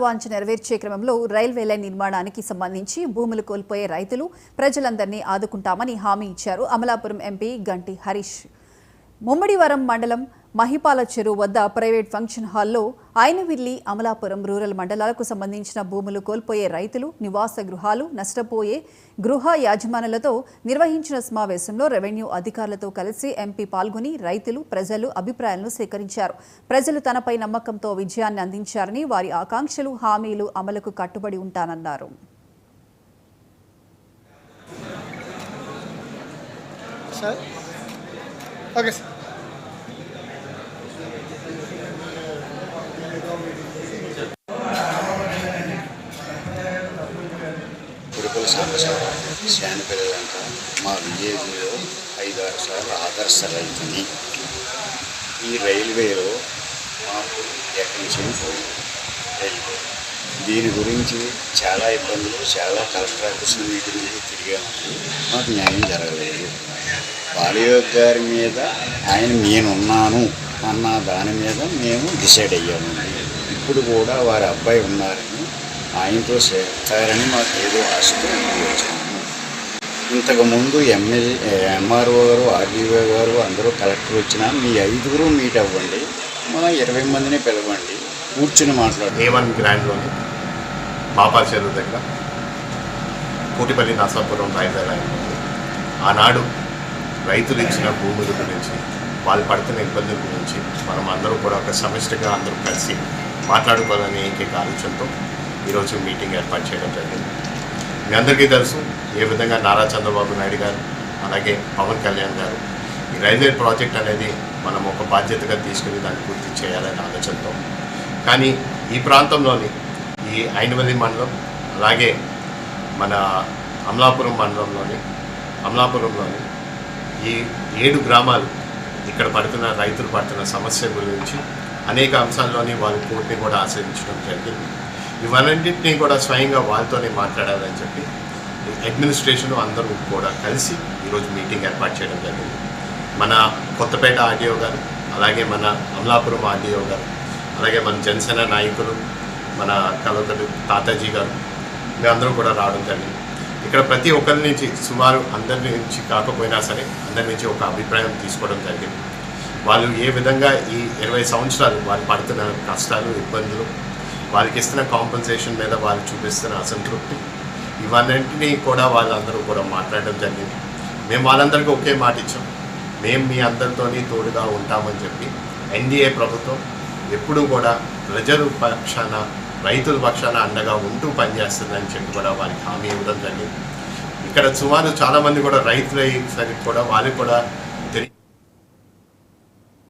వాంఛ నెరవేర్చే క్రమంలో రైల్వే లైన్ నిర్మాణానికి సంబంధించి భూములు కోల్పోయే రైతులు ప్రజలందరినీ ఆదుకుంటామని హామీ ఇచ్చారు అమలాపురం ఎంపీ గంటి హరీష్. ముమ్మడివరం మండలం మహిపాల చెరువు వద్ద ప్రైవేట్ ఫంక్షన్ హాల్లో ఆయనవిల్లి అమలాపురం రూరల్ మండలాలకు సంబంధించిన భూములు కోల్పోయే రైతులు, నివాస గృహాలు నష్టపోయే గృహ యాజమానులతో నిర్వహించిన సమావేశంలో రెవెన్యూ అధికారులతో కలిసి ఎంపీ పాల్గొని రైతులు, ప్రజలు అభిప్రాయాలను సేకరించారు. ప్రజలు తనపై నమ్మకంతో విజయాన్ని అందించారని, వారి ఆకాంక్షలు, హామీలు అమలుకు కట్టుబడి ఉంటానన్నారు. కురుకుల సాంబశివరావు శానిపిల్లలంతా మా విలేజ్లో 5-6 సార్లు ఆదర్శ రైతుని. ఈ రైల్వేలో మాకు ఎక్కడి నుంచి పోయింది రైల్వే. దీని గురించి చాలా ఇబ్బందులు, చాలా కలెక్టర్ ఆఫీసుల మీటింగ్లు తిరిగాము. మాకు న్యాయం జరగలేదు. బాలయోగ్ గారి మీద ఆయన నేనున్నాను అన్న దాని మీద మేము డిసైడ్ అయ్యామండి. ఇప్పుడు కూడా వారి అబ్బాయి ఉన్నారని, ఆయనతో చేస్తారని మాకు ఏదో ఆశతో వచ్చాము. ఇంతకుముందు ఎంఆర్ఓ గారు, ఆర్డీఓ గారు అందరూ కలెక్టర్ వచ్చినా మీ 5గురు మీట్ అవ్వండి, మన 20 మందిని పిలవండి, కూర్చుని మాట్లాడు. A1 గ్రాండ్లోని పాపాల చెరువు దగ్గర కోటిపల్లి నర్సాపురం రైల్వే లైన్ ఉంది. ఆనాడు రైతులు ఇచ్చిన భూముల గురించి, వాళ్ళు పడుతున్న ఇబ్బందుల గురించి మనం అందరూ కూడా ఒక సమిష్టిగా అందరూ కలిసి మాట్లాడుకోవాలని ఏకైక ఆలోచనతో ఈరోజు మీటింగ్ ఏర్పాటు చేయడం జరిగింది. మీ అందరికీ తెలుసు ఏ విధంగా నారా చంద్రబాబు నాయుడు గారు, అలాగే పవన్ కళ్యాణ్ గారు ఈ రైల్వే ప్రాజెక్ట్ అనేది మనం ఒక బాధ్యతగా తీసుకుని దాన్ని పూర్తి చేయాలనే ఆలోచనతో. కానీ ఈ ప్రాంతంలోని ఈ ఐనవల్లి మండలం, అలాగే మన అమలాపురం మండలంలోని ఈ 7 గ్రామాలు ఇక్కడ పడుతున్న రైతులు పడుతున్న సమస్య గురించి అనేక అంశాల్లోని వాళ్ళు కోర్టుని కూడా ఆశ్రయించడం జరిగింది. ఇవన్నింటినీ కూడా స్వయంగా వాళ్ళతోనే మాట్లాడాలని చెప్పి అడ్మినిస్ట్రేషన్ అందరూ కూడా కలిసి ఈరోజు మీటింగ్ ఏర్పాటు చేయడం జరిగింది. మన కొత్తపేట ఆర్డీఓ గారు, అలాగే మన అమలాపురం ఆర్డీఓ గారు, అలాగే మన జనసేన నాయకులు, మన కలవకటి తాతాజీ గారు, మేమందరూ కూడా రావడం జరిగింది. ఇక్కడ ప్రతి ఒక్కరి నుంచి సుమారు అందరి నుంచి కాకపోయినా సరే అందరి నుంచి ఒక అభిప్రాయం తీసుకోవడం జరిగింది. వాళ్ళు ఏ విధంగా ఈ 20 సంవత్సరాలు వాళ్ళు పడుతున్న కష్టాలు, ఇబ్బందులు, వాళ్ళకి ఇస్తున్న కాంపెన్సేషన్ మీద వాళ్ళు చూపిస్తున్న అసంతృప్తి, ఇవన్నింటినీ కూడా వాళ్ళందరూ కూడా మాట్లాడడం జరిగింది. మేము వాళ్ళందరికీ ఒకే మాట ఇచ్చాం, మేము మీ అందరితోని తోడుగా ఉంటామని చెప్పి. ఎన్డీఏ ప్రభుత్వం ఎప్పుడూ కూడా ప్రజల పక్షాన, రైతుల పక్షాన అండగా ఉంటూ పనిచేస్తుందని చెప్పి కూడా వారికి హామీ ఇవ్వడం జరిగింది. ఇక్కడ సుమారు చాలామంది కూడా రైతులు అయ్యేసరికి కూడా వాళ్ళు కూడా